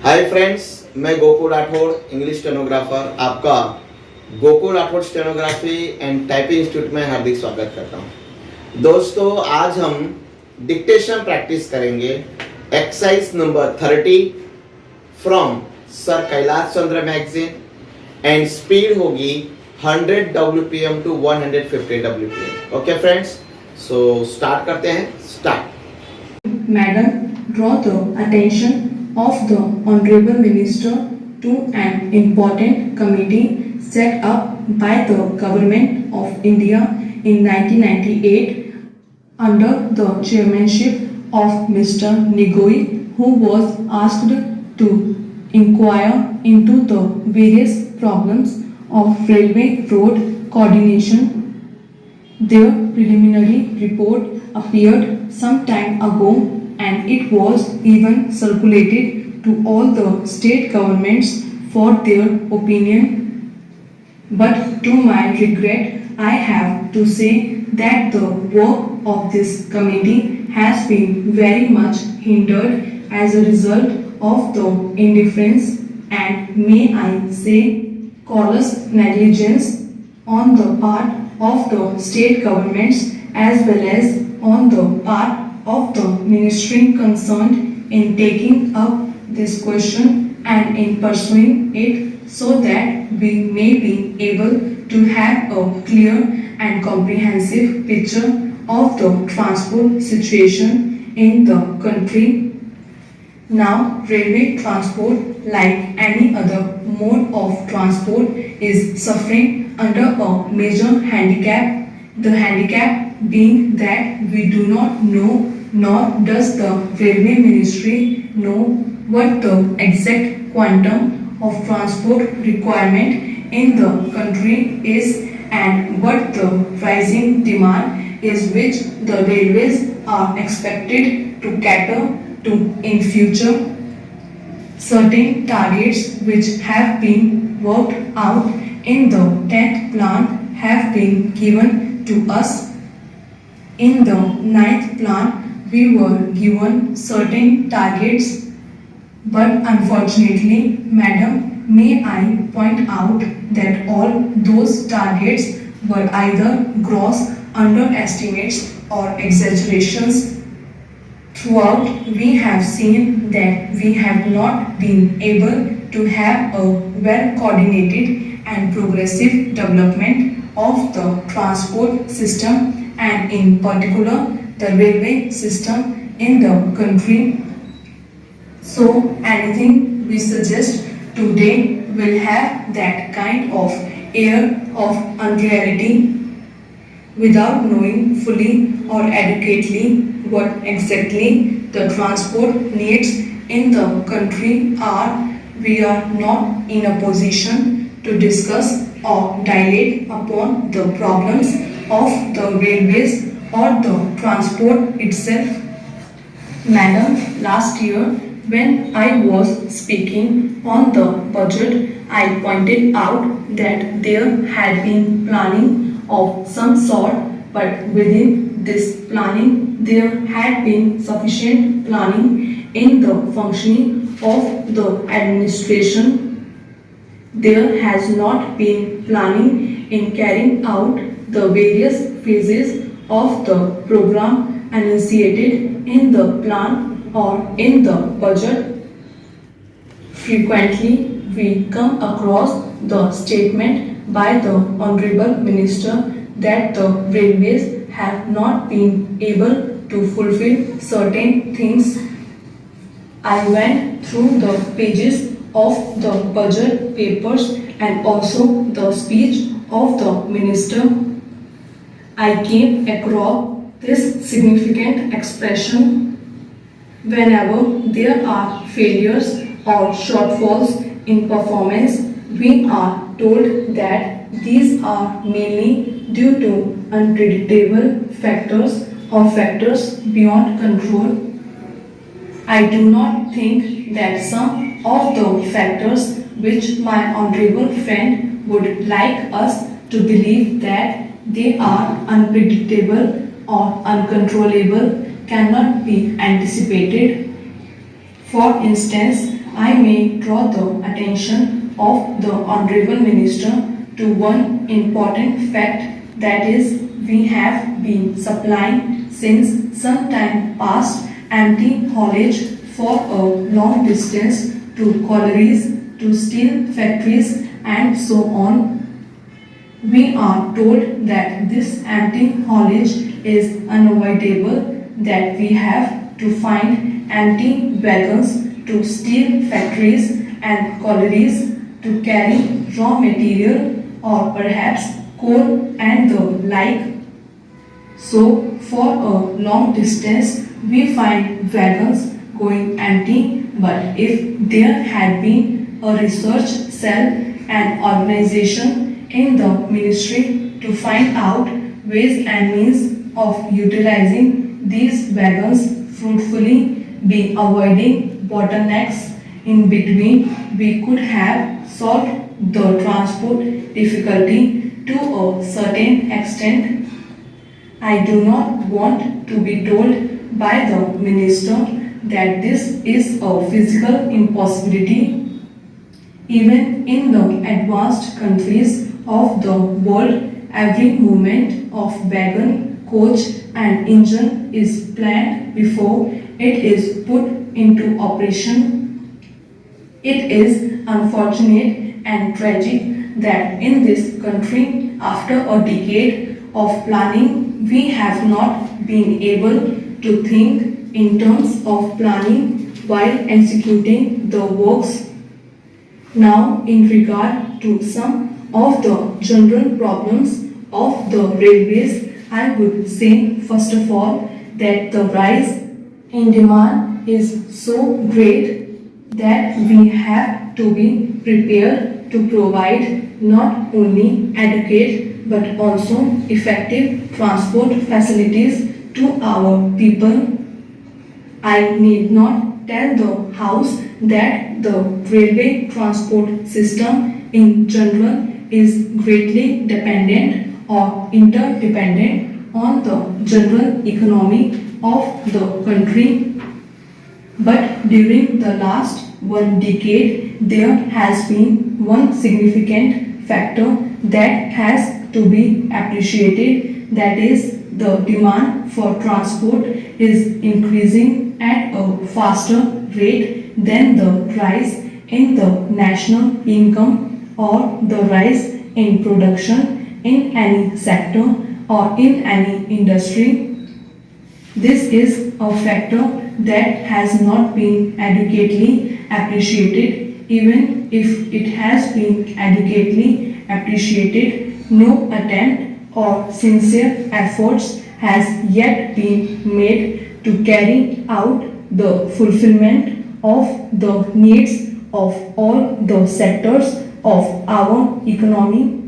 Hi friends, मैं Gokul Rathore English stenographer आपका Gokul Rathore stenography and typing institute में हार्दिक स्वागत करता हूं। दोस्तों, आज हम डिक्टेशन प्रैक्टिस करेंगे। Exercise number 30 from sir Kailash Chandra magazine and speed होगी 100 WPM to 150 WPM। Okay friends, so start करते हैं। Start. Madam, draw the attention of the Honorable Minister to an important committee set up by the Government of India in 1998 under the chairmanship of Mr. Nigoi, who was asked to inquire into the various problems of railway road coordination. Their preliminary report appeared some time ago and it was even circulated to all the state governments for their opinion. But to my regret, I have to say that the work of this committee has been very much hindered as a result of the indifference and, may I say, callous negligence on the part of the state governments as well as on the part of the ministry concerned in taking up this question and in pursuing it so that we may be able to have a clear and comprehensive picture of the transport situation in the country. Now, railway transport, like any other mode of transport, is suffering under a major handicap. The handicap being that we do not know, nor does the Railway Ministry know, what the exact quantum of transport requirement in the country is and what the rising demand is which the railways are expected to cater to in future. Certain targets which have been worked out in the 10th plan have been given to us. In the 9th plan, we were given certain targets, but unfortunately, Madam, may I point out that all those targets were either gross underestimates or exaggerations. Throughout, we have seen that we have not been able to have a well-coordinated and progressive development of the transport system and in particular the railway system in the country. So anything we suggest today will have that kind of air of unreality without knowing fully or adequately what exactly the transport needs in the country are. We are not in a position to discuss or dilate upon the problems of the railways or the transport itself. Madam, last year when I was speaking on the budget, I pointed out that there had been planning of some sort, but within this planning there had been sufficient planning in the functioning of the administration. There has not been planning in carrying out the various phases of the program enunciated in the plan or in the budget. Frequently, we come across the statement by the Honorable Minister that the railways have not been able to fulfill certain things. I went through the pages of the budget papers and also the speech of the minister. I came across this significant expression: whenever there are failures or shortfalls in performance, we are told that these are mainly due to unpredictable factors or factors beyond control. I do not think that some of the factors which my honorable friend would like us to believe that they are unpredictable or uncontrollable cannot be anticipated. For instance, I may draw the attention of the Honorable Minister to one important fact, that is, we have been supplying since some time past empty haulage for a long distance to collieries, to steel factories and so on. We are told that this empty haulage is unavoidable, that we have to find empty wagons to steel factories and collieries to carry raw material or perhaps coal and the like. So for a long distance we find wagons going empty, but if there had been a research cell and organization in the ministry to find out ways and means of utilizing these wagons fruitfully, be avoiding bottlenecks in between, we could have solved the transport difficulty to a certain extent. I do not want to be told by the minister that this is a physical impossibility. Even in the advanced countries of the world, every movement of wagon, coach and engine is planned before it is put into operation. It is unfortunate and tragic that in this country, after a decade of planning, we have not been able to think in terms of planning while executing the works. Now, in regard to some of the general problems of the railways, I would say first of all that the rise in demand is so great that we have to be prepared to provide not only adequate but also effective transport facilities to our people. I need not tell the House that the railway transport system in general is greatly dependent or interdependent on the general economy of the country. But during the last one decade, there has been one significant factor that has to be appreciated, that is, the demand for transport is increasing at a faster rate than the rise in the national income or the rise in production in any sector or in any industry. This is a factor that has not been adequately appreciated. Even if it has been adequately appreciated, no attempt or sincere efforts has yet been made to carry out the fulfillment of the needs of all the sectors of our economy.